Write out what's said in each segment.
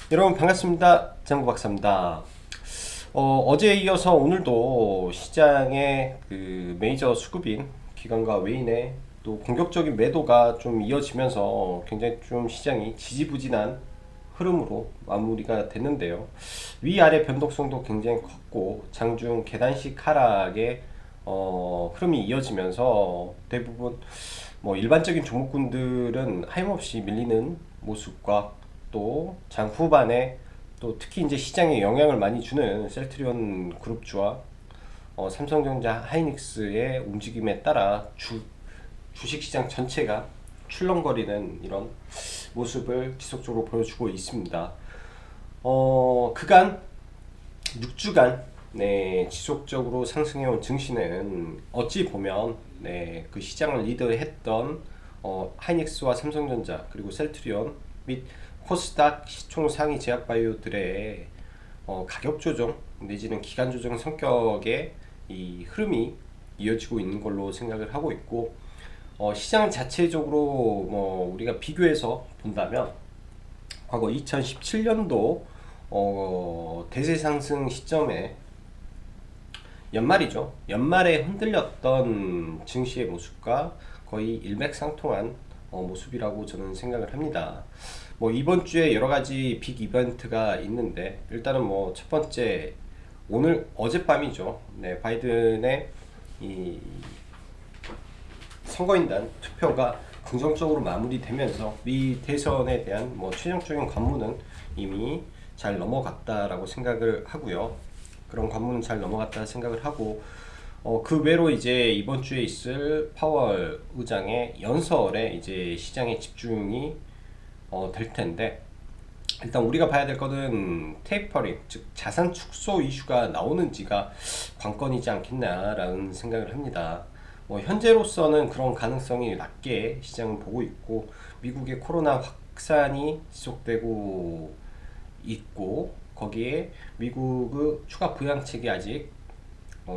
여러분 반갑습니다. 장구박사입니다. 어제에 이어서 오늘도 시장의 그 메이저 수급인 기관과 외인의 또 공격적인 매도가 좀 이어지면서 굉장히 좀 시장이 지지부진한 흐름으로 마무리가 됐는데요. 위아래 변동성도 굉장히 컸고 장중 계단식 하락의 흐름이 이어지면서 대부분 뭐 일반적인 종목군들은 하염없이 밀리는 모습과 또 장 후반에 또 특히 이제 시장에 영향을 많이 주는 셀트리온 그룹주와 삼성전자 하이닉스의 움직임에 따라 주식시장 전체가 출렁거리는 이런 모습을 지속적으로 보여주고 있습니다. 그간 6주간 지속적으로 상승해온 증시는 어찌 보면 그 시장을 리드했던 하이닉스와 삼성전자 그리고 셀트리온 및 코스닥 시총 상위 제약바이오들의 가격 조정 내지는 기간 조정 성격의 이 흐름이 이어지고 있는 걸로 생각을 하고 있고 시장 자체적으로 뭐 우리가 비교해서 본다면 과거 2017년도 대세 상승 시점에 연말이죠. 연말에 흔들렸던 증시의 모습과 거의 일맥상통한 모습이라고 저는 생각을 합니다. 뭐 이번 주에 여러 가지 빅 이벤트가 있는데 일단은 뭐 첫 번째 오늘 어젯밤이죠. 바이든의 이 선거인단 투표가 긍정적으로 마무리되면서 미 대선에 대한 뭐 최종적인 관문은 이미 잘 넘어갔다라고 생각을 하고요. 그런 관문은 잘 넘어갔다 생각을 하고 그 외로 이제 이번 주에 있을 파월 의장의 연설에 이제 시장의 집중이 될 텐데 일단 우리가 봐야 될 거는 테이퍼링 즉 자산 축소 이슈가 나오는지가 관건이지 않겠나라는 생각을 합니다. 뭐 현재로서는 그런 가능성이 낮게 시장을 보고 있고 미국의 코로나 확산이 지속되고 있고 거기에 미국의 추가 부양책이 아직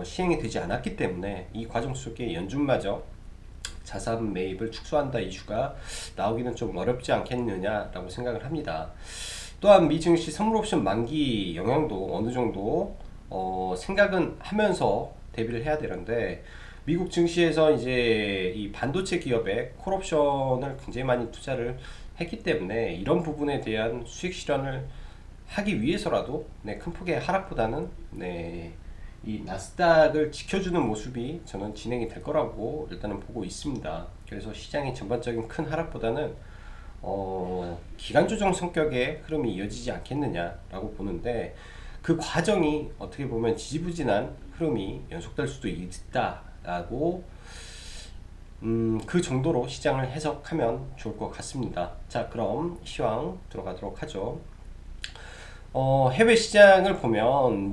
시행이 되지 않았기 때문에 이 과정 속에 연준마저 자산 매입을 축소한다 이슈가 나오기는 좀 어렵지 않겠느냐라고 생각을 합니다. 또한 미 증시 선물 옵션 만기 영향도 어느 정도 생각은 하면서 대비를 해야 되는데 미국 증시에서 이제 이 반도체 기업에 콜옵션을 굉장히 많이 투자를 했기 때문에 이런 부분에 대한 수익 실현을 하기 위해서라도 큰 폭의 하락보다는 이 나스닥을 지켜주는 모습이 저는 진행이 될 거라고 일단은 보고 있습니다. 그래서 시장의 전반적인 큰 하락보다는 기간 조정 성격의 흐름이 이어지지 않겠느냐라고 보는데 그 과정이 어떻게 보면 지지부진한 흐름이 연속될 수도 있다라고 그 정도로 시장을 해석하면 좋을 것 같습니다. 자, 그럼 시황 들어가도록 하죠. 해외 시장을 보면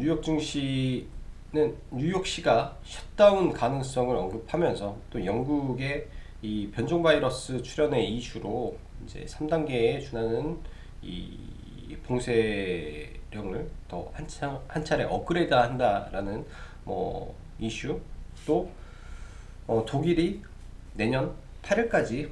뉴욕시가 셧다운 가능성을 언급하면서 또 영국의 이 변종 바이러스 출현의 이슈로 이제 3단계에 준하는 이 봉쇄령을 더 한 차례 업그레이드 한다라는 뭐 이슈 또 독일이 내년 8일까지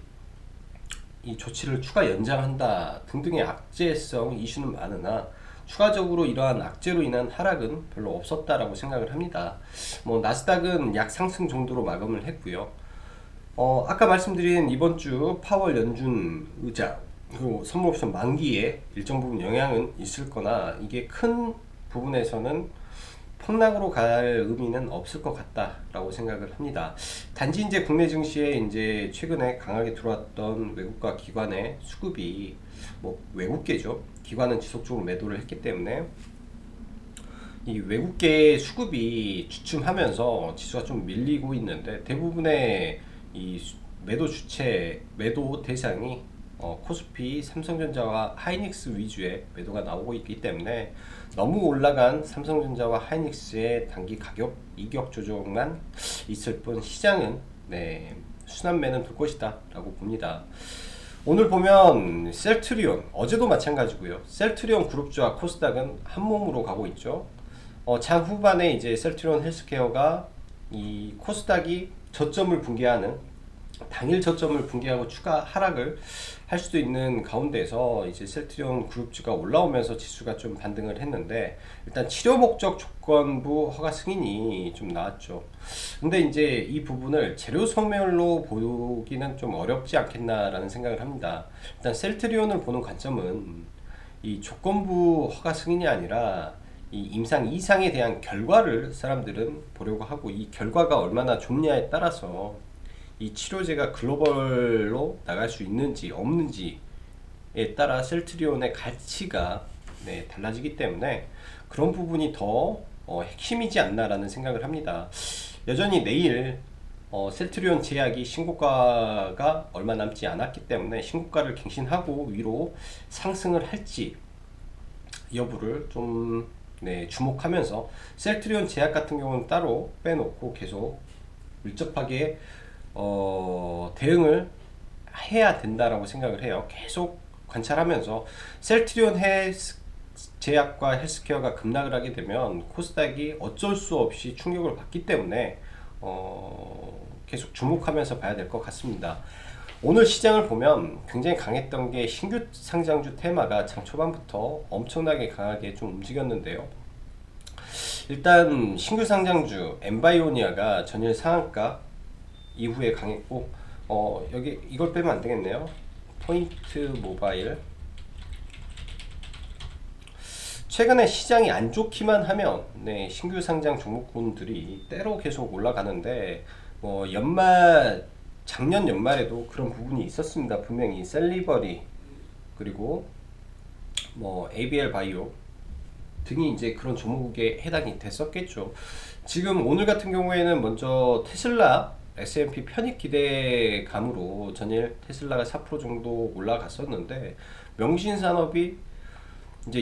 이 조치를 추가 연장한다 등등의 악재성 이슈는 많으나 추가적으로 이러한 악재로 인한 하락은 별로 없었다라고 생각을 합니다. 뭐 나스닥은 약 상승 정도로 마감을 했고요. 아까 말씀드린 이번 주 파월 연준 의장 그리고 선물옵션 만기에 일정 부분 영향은 있을 거나 이게 큰 부분에서는 폭락으로 갈 의미는 없을 것 같다라고 생각을 합니다. 단지 이제 국내 증시에 이제 최근에 강하게 들어왔던 외국과 기관의 수급이 뭐 외국계죠. 기관은 지속적으로 매도를 했기 때문에 이 외국계 수급이 주춤하면서 지수가 좀 밀리고 있는데 대부분의 이 매도 대상이 코스피, 삼성전자와 하이닉스 위주의 매도가 나오고 있기 때문에 너무 올라간 삼성전자와 하이닉스의 단기 가격 이격 조정만 있을 뿐 시장은 순환매는 돌 것이다 라고 봅니다. 오늘 보면 셀트리온 어제도 마찬가지고요. 셀트리온 그룹주와 코스닥은 한 몸으로 가고 있죠. 장 후반에 이제 셀트리온 헬스케어가 이 코스닥이 저점을 붕괴하는 당일 저점을 붕괴하고 추가 하락을 할 수도 있는 가운데서 이제 셀트리온 그룹주가 올라오면서 지수가 좀 반등을 했는데, 일단 치료 목적 조건부 허가 승인이 좀 나왔죠. 근데 이제 이 부분을 재료 소멸로 보기는 좀 어렵지 않겠나라는 생각을 합니다. 일단 셀트리온을 보는 관점은 이 조건부 허가 승인이 아니라 이 임상 이상에 대한 결과를 사람들은 보려고 하고, 이 결과가 얼마나 좋냐에 따라서 이 치료제가 글로벌로 나갈 수 있는지 없는지에 따라 셀트리온의 가치가 달라지기 때문에 그런 부분이 더 핵심이지 않나라는 생각을 합니다. 여전히 내일 셀트리온 제약이 신고가가 얼마 남지 않았기 때문에 신고가를 갱신하고 위로 상승을 할지 여부를 좀 주목하면서, 셀트리온 제약 같은 경우는 따로 빼놓고 계속 밀접하게 대응을 해야 된다라고 생각을 해요. 계속 관찰하면서 셀트리온 제약과 헬스케어가 급락을 하게 되면 코스닥이 어쩔 수 없이 충격을 받기 때문에 계속 주목하면서 봐야 될 것 같습니다. 오늘 시장을 보면 굉장히 강했던 게 신규 상장주 테마가 장 초반부터 엄청나게 강하게 좀 움직였는데요. 일단 신규 상장주 엠바이오니아가 전일 상한가 이후에 강했고, 여기 이걸 빼면 안 되겠네요. 포인트 모바일. 최근에 시장이 안 좋기만 하면 신규 상장 종목군들이 때로 계속 올라가는데, 작년 연말에도 그런 부분이 있었습니다. 분명히 셀리버리, 그리고 ABL 바이오 등이 이제 그런 종목에 해당이 됐었겠죠. 지금 오늘 같은 경우에는 먼저 테슬라 S&P 편입 기대감으로 전일 테슬라가 4% 정도 올라갔었는데, 명신산업이 이제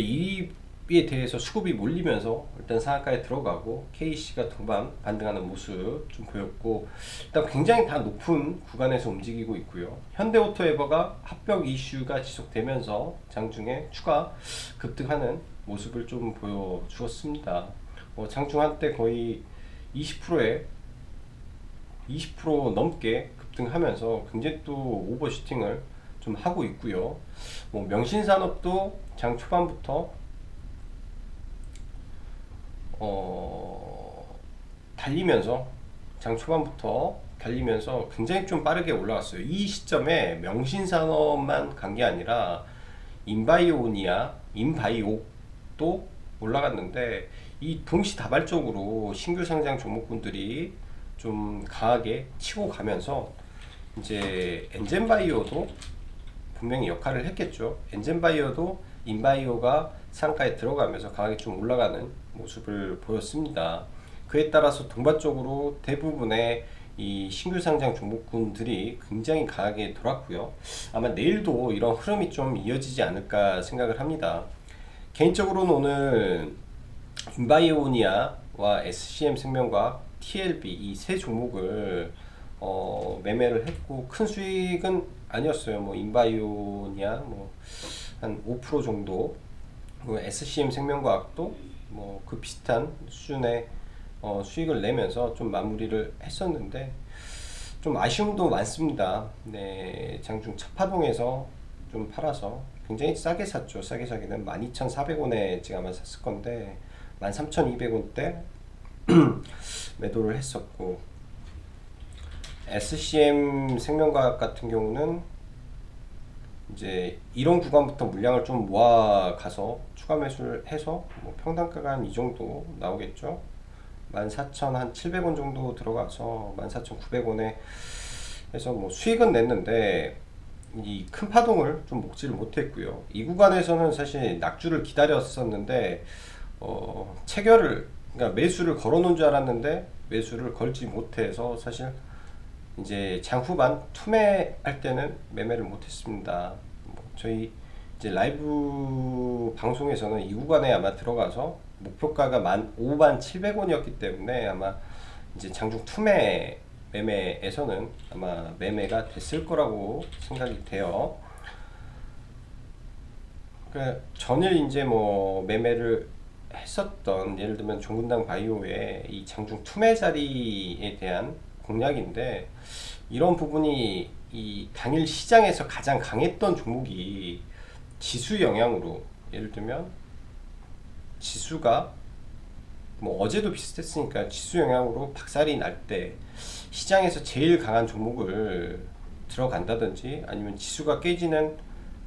이에 대해서 수급이 몰리면서 일단 상한가에 들어가고 KC가 동반 반등하는 모습 좀 보였고, 일단 굉장히 다 높은 구간에서 움직이고 있고요. 현대오토에버가 합병 이슈가 지속되면서 장중에 추가 급등하는 모습을 좀 보여주었습니다. 장중 한때 거의 20% 넘게 급등하면서 굉장히 또 오버슈팅을 좀 하고 있고요. 명신산업도 장 초반부터 달리면서 장 초반부터 달리면서 굉장히 좀 빠르게 올라왔어요. 이 시점에 명신산업만 간 게 아니라 인바이오도 올라갔는데, 이 동시다발적으로 신규 상장 종목군들이 좀 강하게 치고 가면서 이제 엔젠바이오도 분명히 역할을 했겠죠. 엔젠바이오도 인바이오가 상가에 들어가면서 강하게 좀 올라가는 모습을 보였습니다. 그에 따라서 동반적으로 대부분의 이 신규 상장 종목군들이 굉장히 강하게 돌았고요. 아마 내일도 이런 흐름이 좀 이어지지 않을까 생각을 합니다. 개인적으로는 오늘 인바이오니아와 SCM 생명과학, TLB 이 세 종목을 매매를 했고, 큰 수익은 아니었어요. 인바이오니아 한 5% 정도, SCM 생명과학도 그 비슷한 수준의 수익을 내면서 좀 마무리를 했었는데, 좀 아쉬움도 많습니다. 장중 첫 파동에서 좀 팔아서 굉장히 싸게 샀죠. 싸게 사기는 12,400원에 제가 아마 샀을 건데 13,200원대 매도를 했었고, SCM 생명과학 같은 경우는 이제 이런 구간부터 물량을 좀 모아가서 추가 매수를 해서 평단가가 한 이 정도 나오겠죠. 14,700원 정도 들어가서 14,900원에 해서 수익은 냈는데, 이 큰 파동을 좀 먹지를 못했고요. 이 구간에서는 사실 낙주를 기다렸었는데 그러니까 매수를 걸어 놓은 줄 알았는데 매수를 걸지 못해서, 사실 이제 장 후반 투매할 때는 매매를 못했습니다. 저희 이제 라이브 방송에서는 이 구간에 아마 들어가서 목표가가 15,700원이었기 때문에 아마 이제 장중 투매 매매에서는 아마 매매가 됐을 거라고 생각이 돼요. 그러니까 전일 이제 매매를 했었던, 예를 들면 종근당 바이오의 이 장중 투매 자리에 대한 공략인데, 이런 부분이 이 당일 시장에서 가장 강했던 종목이 지수 영향으로, 예를 들면 지수가 뭐 어제도 비슷했으니까 지수 영향으로 박살이 날 때 시장에서 제일 강한 종목을 들어간다든지, 아니면 지수가 깨지는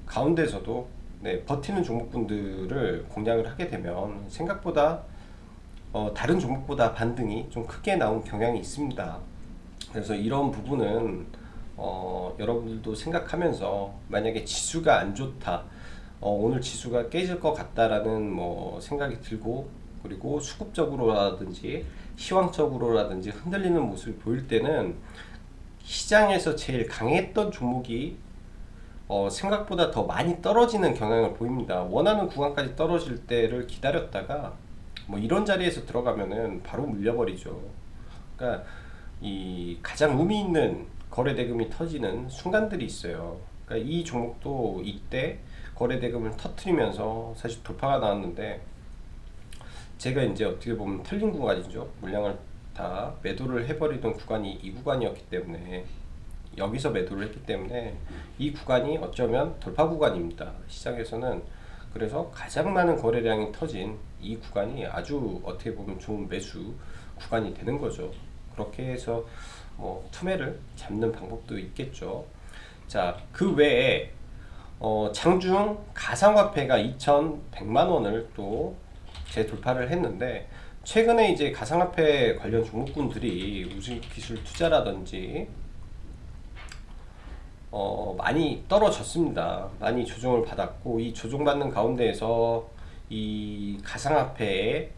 가운데서도 네, 버티는 종목군들을 공략을 하게 되면 생각보다 다른 종목보다 반등이 좀 크게 나온 경향이 있습니다. 그래서 이런 부분은 여러분들도 생각하면서, 만약에 지수가 안 좋다, 오늘 지수가 깨질 것 같다라는 뭐 생각이 들고, 그리고 수급적으로라든지 시황적으로라든지 흔들리는 모습이 보일 때는 시장에서 제일 강했던 종목이 생각보다 더 많이 떨어지는 경향을 보입니다. 원하는 구간까지 떨어질 때를 기다렸다가 뭐 이런 자리에서 들어가면은 바로 물려버리죠. 그러니까 이 가장 의미 있는 거래 대금이 터지는 순간들이 있어요. 그러니까 이 종목도 이때 거래 대금을 터트리면서 사실 돌파가 나왔는데, 제가 이제 어떻게 보면 털린 구간이죠. 물량을 다 매도를 해버리던 구간이 이 구간이었기 때문에, 여기서 매도를 했기 때문에 이 구간이 어쩌면 돌파 구간입니다. 시장에서는. 그래서 가장 많은 거래량이 터진 이 구간이 아주 어떻게 보면 좋은 매수 구간이 되는 거죠. 그렇게 해서 뭐 투매를 잡는 방법도 있겠죠. 자, 그 외에 장중 가상화폐가 2,100만 원을 또 재돌파를 했는데, 최근에 이제 가상화폐 관련 종목군들이 우수기술 투자라든지 많이 떨어졌습니다. 많이 조정을 받았고, 이 조정받는 가운데에서 이 가상화폐의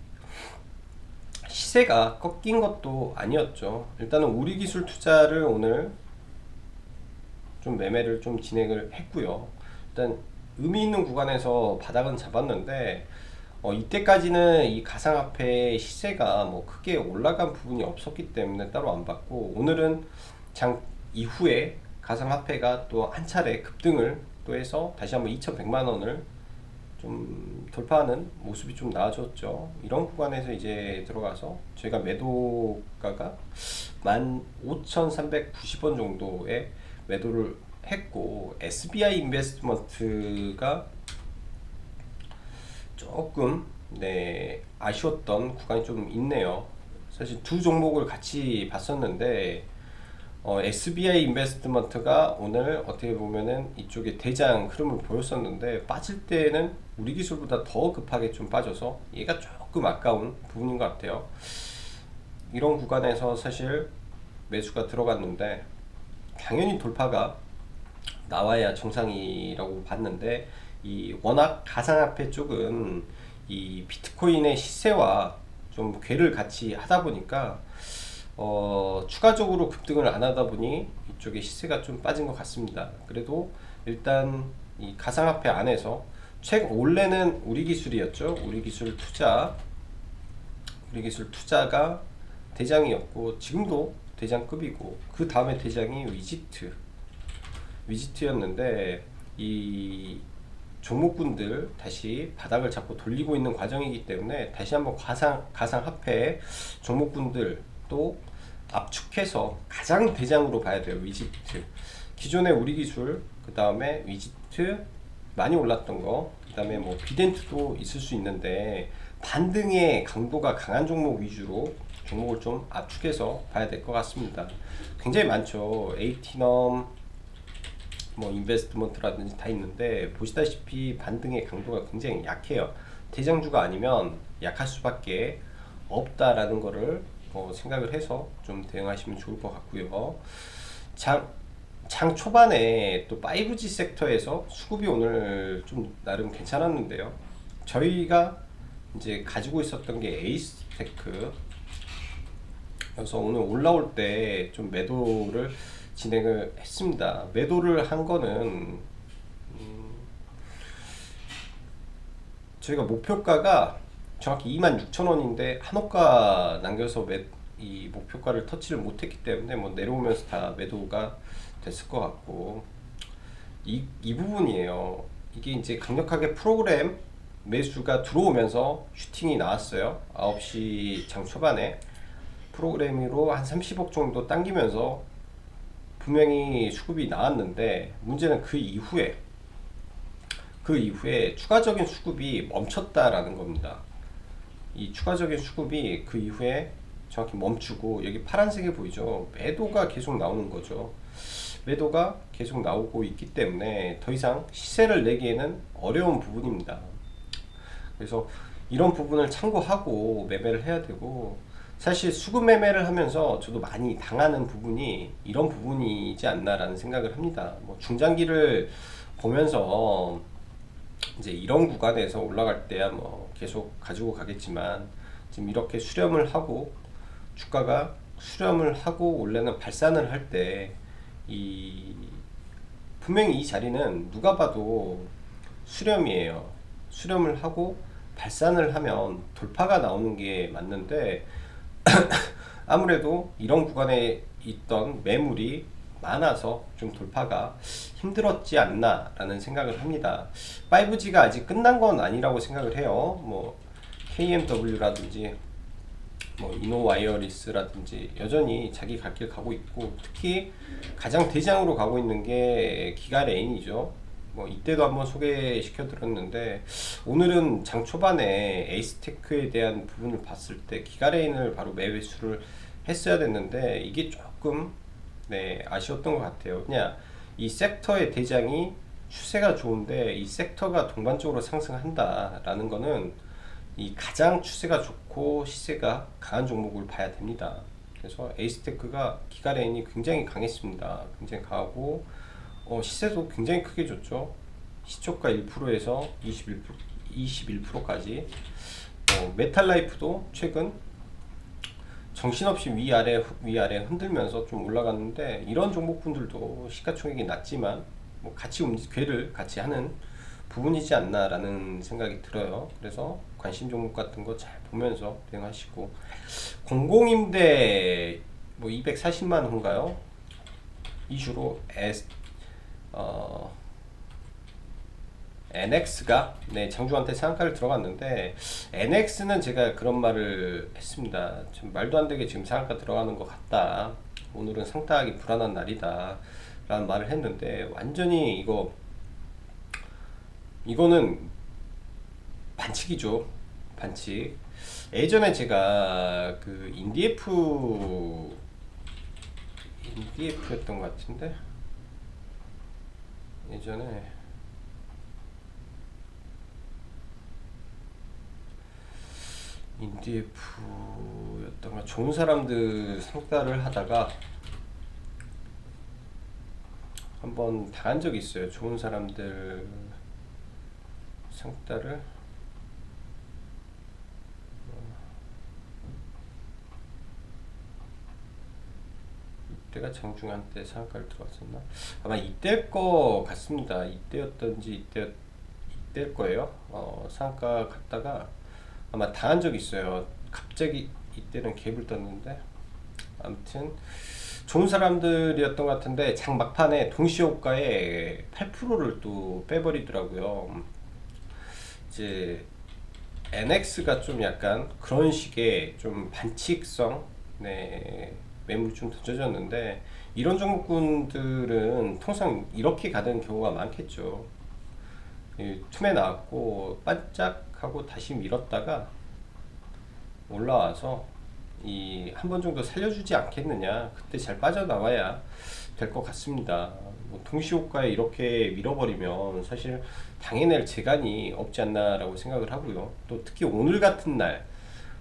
시세가 꺾인 것도 아니었죠. 일단은 우리기술 투자를 오늘 좀 매매를 좀 진행을 했고요. 일단 의미 있는 구간에서 바닥은 잡았는데, 이때까지는 이 가상화폐의 시세가 뭐 크게 올라간 부분이 없었기 때문에 따로 안 봤고, 오늘은 장 이후에 가상화폐가 또 한 차례 급등을 또 해서 다시 한번 2,100만 원을 좀 돌파하는 모습이 좀 나아졌죠. 이런 구간에서 이제 들어가서 저희가 매도가가 15,390원 정도에 매도를 했고, SBI 인베스트먼트가 조금 아쉬웠던 구간이 좀 있네요. 사실 두 종목을 같이 봤었는데, SBI 인베스트먼트가 오늘 어떻게 보면은 이쪽에 대장 흐름을 보였었는데, 빠질 때는 우리 기술보다 더 급하게 좀 빠져서 얘가 조금 아까운 부분인 것 같아요. 이런 구간에서 사실 매수가 들어갔는데, 당연히 돌파가 나와야 정상이라고 봤는데, 이 워낙 가상화폐 쪽은 이 비트코인의 시세와 좀 궤를 같이 하다 보니까 추가적으로 급등을 안 하다 보니 이쪽에 시세가 좀 빠진 것 같습니다. 그래도 일단 이 가상화폐 안에서 원래는 우리기술이었죠. 우리기술 투자가 대장이었고, 지금도 대장급이고, 그 다음에 대장이 위지트였는데, 이 종목군들 다시 바닥을 잡고 돌리고 있는 과정이기 때문에, 다시 한번 가상화폐 종목군들 또 압축해서 가장 대장으로 봐야 돼요. 위지트, 기존의 우리기술, 그 다음에 위지트 많이 올랐던 거, 그 다음에 뭐 비덴트도 있을 수 있는데, 반등의 강도가 강한 종목 위주로 종목을 좀 압축해서 봐야 될 것 같습니다. 굉장히 많죠. 에이티넘, 뭐 인베스트먼트라든지 다 있는데, 보시다시피 반등의 강도가 굉장히 약해요. 대장주가 아니면 약할 수밖에 없다라는 거를 생각을 해서 좀 대응하시면 좋을 것 같고요. 장 초반에 또 5G 섹터에서 수급이 오늘 좀 나름 괜찮았는데요. 저희가 이제 가지고 있었던 게 에이스테크, 그래서 오늘 올라올 때 좀 매도를 진행을 했습니다. 매도를 한 거는 저희가 목표가가 정확히 26,000원인데 한호가 남겨서 이 목표가를 터치를 못했기 때문에 뭐 내려오면서 다 매도가 됐을 것 같고, 이 부분이에요. 이게 이제 강력하게 프로그램 매수가 들어오면서 슈팅이 나왔어요. 9시 장 초반에 프로그램으로 한 30억 정도 당기면서 분명히 수급이 나왔는데, 문제는 그 이후에 추가적인 수급이 멈췄다라는 겁니다. 이 추가적인 수급이 그 이후에 정확히 멈추고, 여기 파란색이 보이죠? 매도가 계속 나오는 거죠. 매도가 계속 나오고 있기 때문에 더 이상 시세를 내기에는 어려운 부분입니다. 그래서 이런 부분을 참고하고 매매를 해야 되고, 사실 수급 매매를 하면서 저도 많이 당하는 부분이 이런 부분이지 않나라는 생각을 합니다. 뭐 중장기를 보면서 이제 이런 구간에서 올라갈 때야 뭐 계속 가지고 가겠지만, 지금 이렇게 수렴을 하고 주가가 수렴을 하고 원래는 발산을 할 때, 이 분명히 이 자리는 누가 봐도 수렴이에요. 수렴을 하고 발산을 하면 돌파가 나오는 게 맞는데, 아무래도 이런 구간에 있던 매물이 많아서 좀 돌파가 힘들었지 않나 라는 생각을 합니다. 5G가 아직 끝난 건 아니라고 생각을 해요. 뭐 KMW라든지 뭐 이노와이어리스라든지 여전히 자기 갈 길 가고 있고, 특히 가장 대장으로 가고 있는 게 기가레인이죠. 뭐 이때도 한번 소개시켜 드렸는데, 오늘은 장 초반에 에이스테크에 대한 부분을 봤을 때 기가레인을 바로 매수를 했어야 됐는데, 이게 조금 아쉬웠던 것 같아요. 그냥 이 섹터의 대장이 추세가 좋은데 이 섹터가 동반적으로 상승한다라는 거는 이 가장 추세가 좋고 시세가 강한 종목을 봐야 됩니다. 그래서 에이스테크가 기가레인이 굉장히 강했습니다. 굉장히 강하고 시세도 굉장히 크게 줬죠. 시초가 1%에서 21%까지. 메탈라이프도 최근 정신없이 위아래 흔들면서 좀 올라갔는데, 이런 종목분들도 시가총액이 낮지만 뭐 같이 궤를 같이 하는 부분이지 않나라는 생각이 들어요. 그래서 관심 종목 같은 거 잘 보면서 대응하시고, 공공임대 뭐 240만 호인가요? 이슈로 NX가 장주한테 상한가를 들어갔는데, NX는 제가 그런 말을 했습니다. 좀 말도 안 되게 지금 상한가 들어가는 것 같다, 오늘은 상당하기 불안한 날이다 라는 말을 했는데, 완전히 이거는 반칙이죠. 반칙. 예전에 제가 그 인디에프였던 것 같은데, 예전에 인디에프였던가, 좋은 사람들 상따를 하다가 한번 당한 적이 있어요. 좋은 사람들 상따를. 이때가 장중한 때 상한가를 들어왔었나? 아마 이때일 것 같습니다. 이때였던지 이때일 거예요. 상한가 갔다가 아마 당한 적이 있어요. 갑자기 이때는 갭을 떴는데, 아무튼 좋은 사람들이었던 것 같은데 장 막판에 동시호가에 8%를 또 빼버리더라고요. 이제 NX가 좀 약간 그런 식의 좀 반칙성 매물이 좀 던져졌는데, 이런 종목군들은 통상 이렇게 가는 경우가 많겠죠. 틈에 나왔고 반짝하고 다시 밀었다가 올라와서 이 한 번 정도 살려주지 않겠느냐, 그때 잘 빠져나와야 될 것 같습니다. 뭐 동시호가에 이렇게 밀어버리면 사실 당해낼 재간이 없지 않나라고 생각을 하고요. 또 특히 오늘 같은 날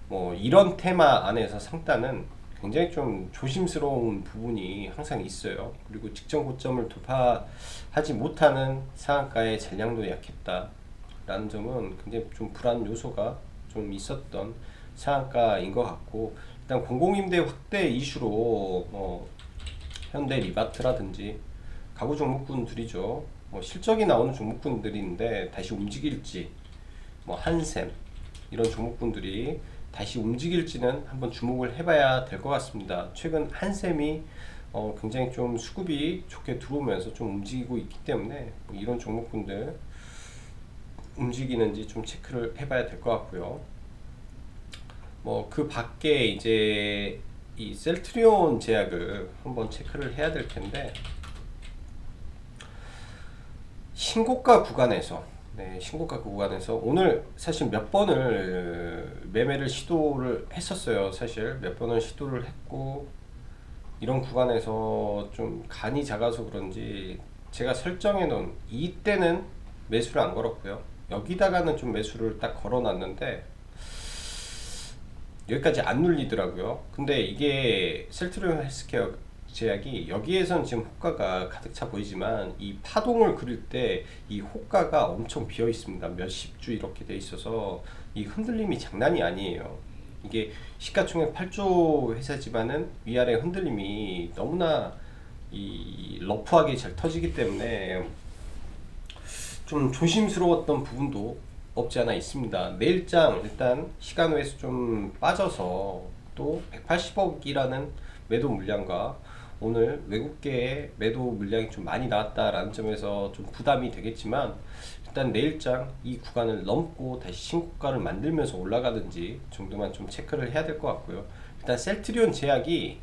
뭐 이런 테마 안에서 상단은 굉장히 좀 조심스러운 부분이 항상 있어요. 그리고 직전 고점을 돌파하지 못하는 상한가의 전량도 약했다 라는 점은 굉장히 좀 불안 요소가 좀 있었던 상한가인 것 같고, 일단 공공임대 확대 이슈로 현대 리바트라든지 가구 종목군들이죠. 뭐 실적이 나오는 종목군들인데 다시 움직일지, 뭐 한샘 이런 종목군들이 다시 움직일지는 한번 주목을 해봐야 될 것 같습니다. 최근 한샘이 굉장히 좀 수급이 좋게 들어오면서 좀 움직이고 있기 때문에 뭐 이런 종목군들 움직이는지 좀 체크를 해봐야 될 것 같고요. 뭐 그 밖에 이제 이 셀트리온 제약을 한번 체크를 해야 될 텐데, 신고가 구간에서, 신고가 구간에서 오늘 사실 몇 번을 매매를 시도를 했었어요. 사실 몇 번을 시도를 했고, 이런 구간에서 좀 간이 작아서 그런지 제가 설정해 놓은 이때는 매수를 안 걸었고요. 여기다가는 좀 매수를 딱 걸어 놨는데 여기까지 안 눌리더라고요. 근데 이게 셀트리온 헬스케어 제약이 여기에선 지금 호가가 가득 차 보이지만 이 파동을 그릴 때 이 호가가 엄청 비어 있습니다. 몇십 주 이렇게 돼 있어서 이 흔들림이 장난이 아니에요. 이게 시가총액 8조 회사지만은 위아래 흔들림이 너무나 이 러프하게 잘 터지기 때문에 좀 조심스러웠던 부분도 없지 않아 있습니다. 내일장 일단 시간 외에서 좀 빠져서 또 180억이라는 매도 물량과 오늘 외국계의 매도 물량이 좀 많이 나왔다라는 점에서 좀 부담이 되겠지만, 일단 내일장 이 구간을 넘고 다시 신고가를 만들면서 올라가든지 정도만 좀 체크를 해야 될 것 같고요. 일단 셀트리온 제약이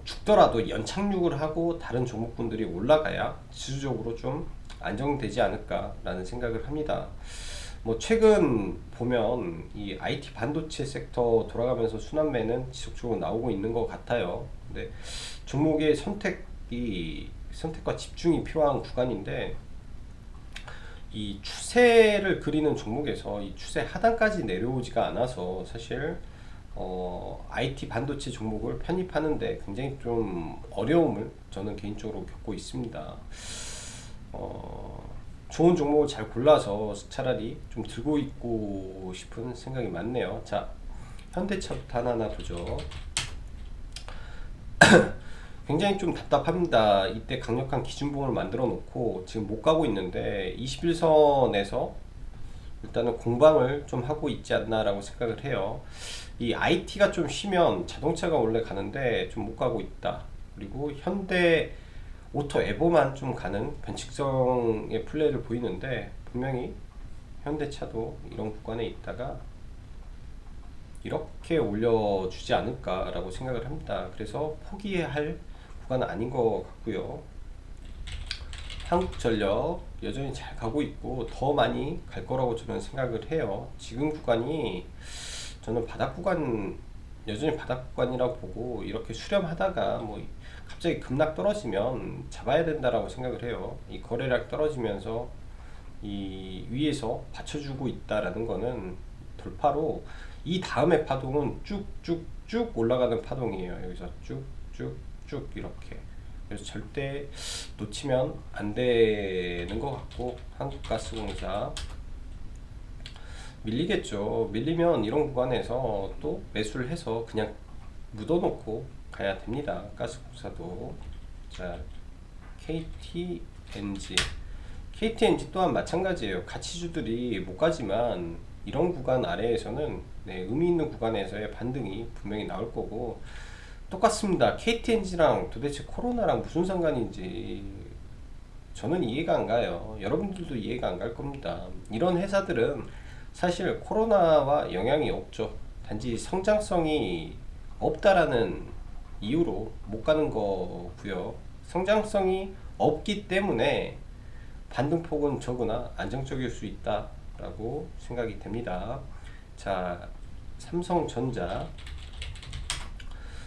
죽더라도 연착륙을 하고 다른 종목군들이 올라가야 지수적으로 좀 안정되지 않을까라는 생각을 합니다. 뭐 최근 보면 이 IT 반도체 섹터 돌아가면서 순환매는 지속적으로 나오고 있는 것 같아요. 근데 종목의 선택과 집중이 필요한 구간인데, 이 추세를 그리는 종목에서 이 추세 하단까지 내려오지가 않아서 사실 IT 반도체 종목을 편입하는데 굉장히 좀 어려움을 저는 개인적으로 겪고 있습니다. 좋은 종목을 잘 골라서 차라리 좀 들고 있고 싶은 생각이 많네요. 자, 현대차부터 하나하나 보죠. 굉장히 좀 답답합니다. 이때 강력한 기준봉을 만들어 놓고 지금 못 가고 있는데 21선에서 일단은 공방을 좀 하고 있지 않나 라고 생각을 해요. 이 IT가 좀 쉬면 자동차가 원래 가는데 좀 못 가고 있다. 그리고 현대 오토 에보만 좀 가는 변칙성의 플레이를 보이는데, 분명히 현대차도 이런 구간에 있다가 이렇게 올려주지 않을까 라고 생각을 합니다. 그래서 포기해야 할 구간은 아닌 것 같고요. 한국전력 여전히 잘 가고 있고 더 많이 갈 거라고 저는 생각을 해요. 지금 구간이 저는 바닥 구간, 여전히 바닥 구간이라고 보고, 이렇게 수렴하다가 뭐 갑자기 급락 떨어지면 잡아야 된다라고 생각을 해요. 이 거래량 떨어지면서 이 위에서 받쳐주고 있다라는 거는 돌파로 이 다음에 파동은 쭉쭉쭉 올라가는 파동이에요. 여기서 쭉쭉쭉 이렇게. 그래서 절대 놓치면 안 되는 것 같고, 한국가스공사 밀리겠죠. 밀리면 이런 구간에서 또 매수를 해서 그냥 묻어놓고 가야 됩니다. 가스공사도. 자, KTNG 또한 마찬가지예요. 가치주들이 못 가지만 이런 구간 아래에서는 의미 있는 구간에서의 반등이 분명히 나올 거고, 똑같습니다. KTNG랑 도대체 코로나랑 무슨 상관인지 저는 이해가 안 가요. 여러분들도 이해가 안 갈 겁니다. 이런 회사들은 사실 코로나와 영향이 없죠. 단지 성장성이 없다라는 이유로 못 가는 거고요. 성장성이 없기 때문에 반등폭은 적으나 안정적일 수 있다라고 생각이 됩니다. 자, 삼성전자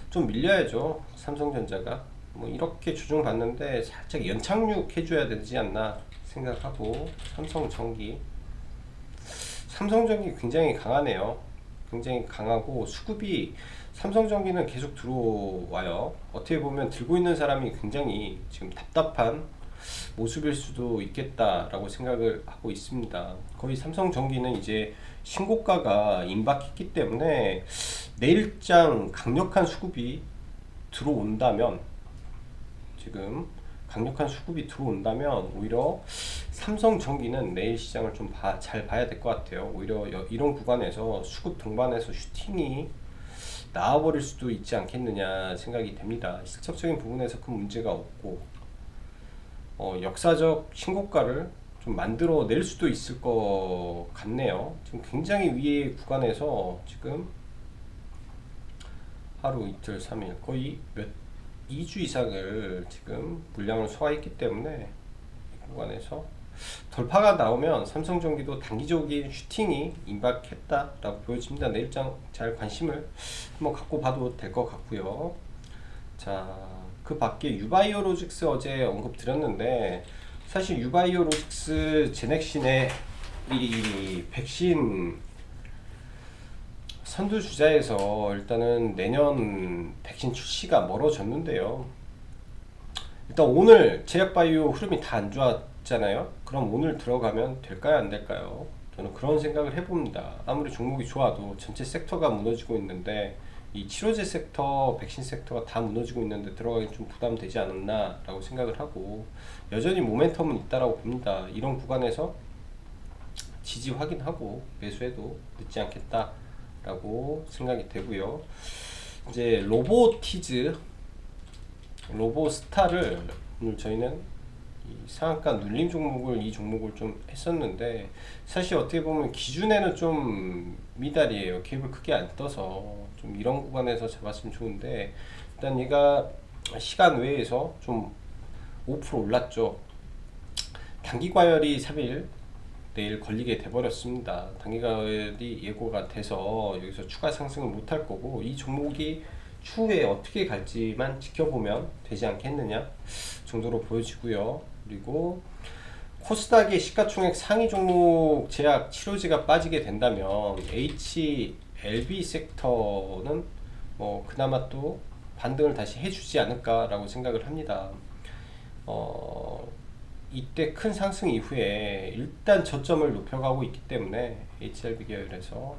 좀 밀려야죠. 삼성전자가 뭐 이렇게 조정받는데 살짝 연착륙 해줘야 되지 않나 생각하고, 삼성전기 굉장히 강하네요. 굉장히 강하고 수급이, 삼성전기는 계속 들어와요. 어떻게 보면 들고 있는 사람이 굉장히 지금 답답한 모습일 수도 있겠다라고 생각을 하고 있습니다. 거의 삼성전기는 이제 신고가가 임박했기 때문에 내일장 강력한 수급이 들어온다면, 지금 강력한 수급이 들어온다면 오히려 삼성전기는 내일 시장을 좀 잘 봐야 될 것 같아요. 오히려 이런 구간에서 수급 동반해서 슈팅이 나와버릴 수도 있지 않겠느냐 생각이 됩니다. 실적적인 부분에서 큰 문제가 없고, 역사적 신고가를 좀 만들어 낼 수도 있을 것 같네요. 지금 굉장히 위의 구간에서 지금 하루 이틀 3일 거의 2주 이상을 지금 물량을 소화했기 때문에 이 구간에서 돌파가 나오면 삼성전기도 단기적인 슈팅이 임박했다라고 보여집니다. 내일장 잘 관심을 한번 갖고 봐도 될 것 같고요. 자, 그 밖에 유바이오로직스 어제 언급 드렸는데, 사실 유바이오로직스 제넥신의 이 백신 선두주자에서 일단은 내년 백신 출시가 멀어졌는데요. 일단 오늘 제약바이오 흐름이 다 안 좋았잖아요. 그럼 오늘 들어가면 될까요, 안 될까요? 저는 그런 생각을 해봅니다. 아무리 종목이 좋아도 전체 섹터가 무너지고 있는데, 이 치료제 섹터, 백신 섹터가 다 무너지고 있는데 들어가기 좀 부담되지 않았나 라고 생각을 하고, 여전히 모멘텀은 있다라고 봅니다. 이런 구간에서 지지 확인하고 매수해도 늦지 않겠다 라고 생각이 되고요. 이제 로보티즈, 로보스타를 오늘 저희는 이 상한가 눌림 종목을, 이 종목을 좀 했었는데, 사실 어떻게 보면 기준에는 좀 미달이에요. 갭을 크게 안 떠서 좀 이런 구간에서 잡았으면 좋은데, 일단 얘가 시간 외에서 좀 5% 올랐죠. 단기 과열이 3일 내일 걸리게 돼버렸습니다. 단기과열이 예고가 돼서 여기서 추가 상승을 못할 거고, 이 종목이 추후에 어떻게 갈지만 지켜보면 되지 않겠느냐 정도로 보여지고요. 그리고 코스닥의 시가총액 상위 종목 제약 치료제가 빠지게 된다면 HLB 섹터는 그나마 또 반등을 다시 해주지 않을까라고 생각을 합니다. 이때 큰 상승 이후에 일단 저점을 높여가고 있기 때문에 HLB 계열에서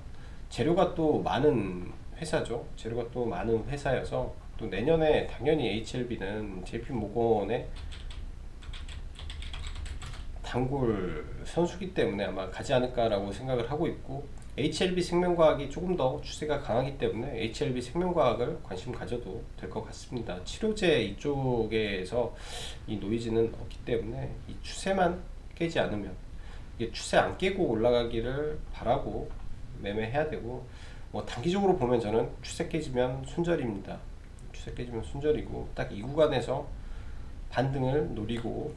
재료가 또 많은 회사죠. 재료가 또 많은 회사여서 또 내년에 당연히 HLB는 JP모건의 단골 선수기 때문에 아마 가지 않을까라고 생각을 하고 있고, HLB 생명과학이 조금 더 추세가 강하기 때문에 HLB 생명과학을 관심 가져도 될 것 같습니다. 치료제 이쪽에서 이 노이즈는 없기 때문에 이 추세만 깨지 않으면, 이게 추세 안 깨고 올라가기를 바라고 매매해야 되고, 단기적으로 보면 저는 추세 깨지면 손절입니다. 추세 깨지면 손절이고, 딱 이 구간에서 반등을 노리고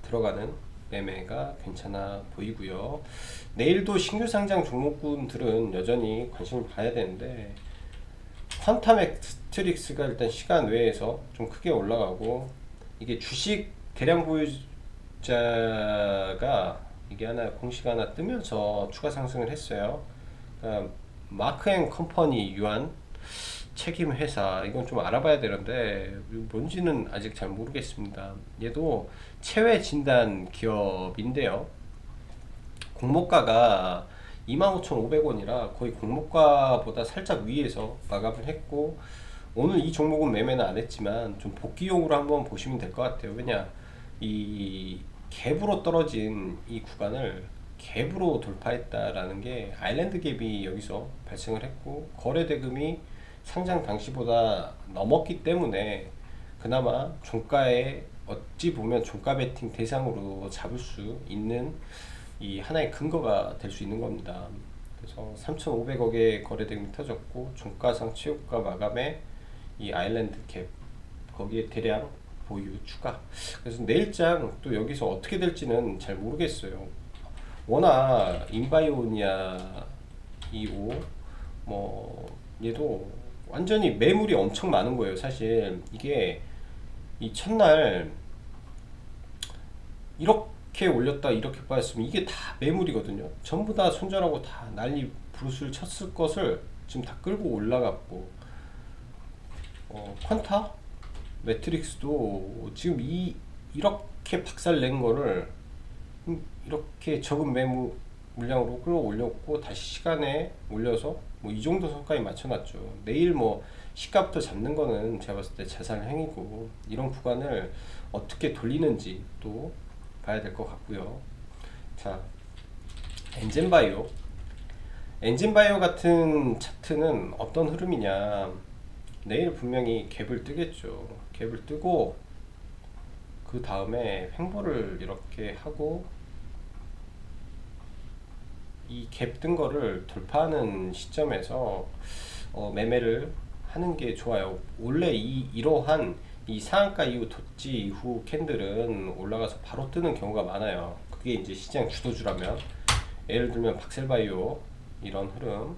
들어가는 매매가 괜찮아 보이고요. 내일도 신규 상장 종목군들은 여전히 관심을 봐야 되는데, 퀀텀엑스트릭스가 일단 시간 외에서 좀 크게 올라가고, 이게 주식 대량 보유자가 이게 하나 공시가 하나 뜨면서 추가 상승을 했어요. 그러니까 마크앤컴퍼니 유한 책임 회사, 이건 좀 알아봐야 되는데 뭔지는 아직 잘 모르겠습니다. 얘도 체외 진단 기업인데요. 공모가가 25,500원이라 거의 공모가보다 살짝 위에서 마감을 했고, 오늘 이 종목은 매매는 안 했지만 좀 복귀용으로 한번 보시면 될 것 같아요. 왜냐, 이 갭으로 떨어진 이 구간을 갭으로 돌파했다라는 게, 아일랜드 갭이 여기서 발생을 했고 거래 대금이 상장 당시보다 넘었기 때문에 그나마 종가에 어찌 보면 종가 베팅 대상으로 잡을 수 있는 이 하나의 근거가 될 수 있는 겁니다. 그래서 3,500억의 거래 대금이 터졌고, 종가상 최고가 마감에 이 아일랜드 갭, 거기에 대량 보유 추가. 그래서 내일장 또 여기서 어떻게 될지는 잘 모르겠어요. 워낙 인바이오니아 2호 얘도 완전히 매물이 엄청 많은 거예요. 사실 이게 이 첫날 이렇게 올렸다 이렇게 빠졌으면 이게 다 매물이거든요. 전부 다 손절하고 다 난리 부르스를 쳤을 것을 지금 다 끌고 올라갔고, 퀀타 매트릭스도 지금 이렇게 박살 낸 거를 이렇게 적은 매물 물량으로 끌어올렸고, 다시 시간에 올려서 이 정도 선까지 맞춰놨죠. 내일 시가부터 잡는 거는 제가 봤을 때 자살 행위고, 이런 구간을 어떻게 돌리는지 또 봐야 될 것 같고요. 자, 엔젠바이오. 엔진바이오 같은 차트는 어떤 흐름이냐, 내일 분명히 갭을 뜨겠죠. 갭을 뜨고 그 다음에 횡보를 이렇게 하고 이 갭 뜬 거를 돌파하는 시점에서 매매를 하는 게 좋아요. 원래 이러한 이 상한가 이후 도지 이후 캔들은 올라가서 바로 뜨는 경우가 많아요. 그게 이제 시장 주도주라면, 예를 들면 박셀바이오 이런 흐름,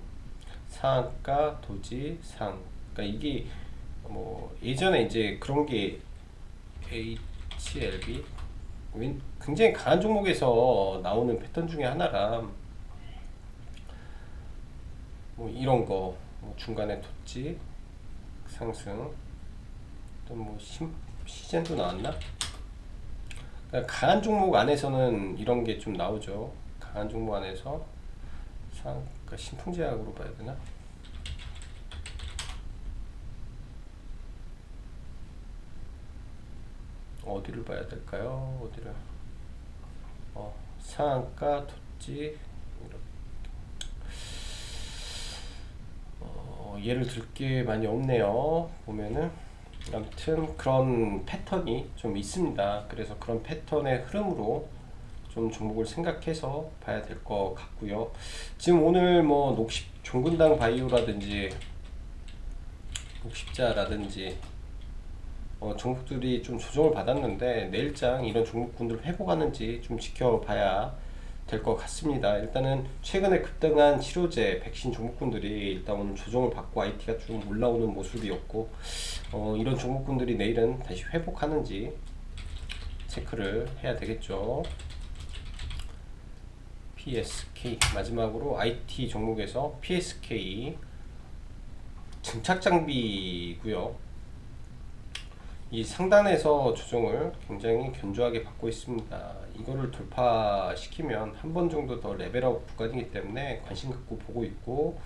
상한가 도지 상가, 이게 뭐 예전에 이제 그런 게 HLB 굉장히 강한 종목에서 나오는 패턴 중에 하나라, 뭐 이런 거, 뭐 중간에 도지 상승, 또 뭐 시젠도 나왔나? 그러니까 강한 종목 안에서는 이런 게 좀 나오죠. 강한 종목 안에서 그러니까 신풍제약으로 봐야 되나? 어디를 봐야 될까요? 어디를? 상한가 도지, 예를 들 게 많이 없네요. 보면은 아무튼 그런 패턴이 좀 있습니다. 그래서 그런 패턴의 흐름으로 좀 종목을 생각해서 봐야 될 것 같고요. 지금 오늘 뭐 종근당 바이오라든지 녹십자라든지 종목들이 좀 조정을 받았는데, 내일장 이런 종목군들 회복하는지 좀 지켜봐야 될 것 같습니다. 일단은 최근에 급등한 치료제, 백신 종목군들이 일단 오늘 조정을 받고 IT가 좀 올라오는 모습이었고, 이런 종목군들이 내일은 다시 회복하는지 체크를 해야 되겠죠. PSK 마지막으로 IT 종목에서 PSK 증착장비고요. 이 상단에서 조정을 굉장히 견조하게 받고 있습니다. 이거를 돌파시키면 한 번 정도 더 레벨업 구간이기 때문에 관심 갖고 보고 있고,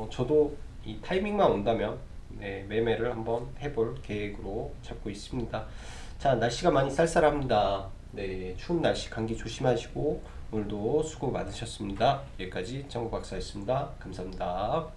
저도 이 타이밍만 온다면 매매를 한번 해볼 계획으로 잡고 있습니다. 자, 날씨가 많이 쌀쌀합니다. 네, 추운 날씨 감기 조심하시고 오늘도 수고 많으셨습니다. 여기까지 정국박사였습니다. 감사합니다.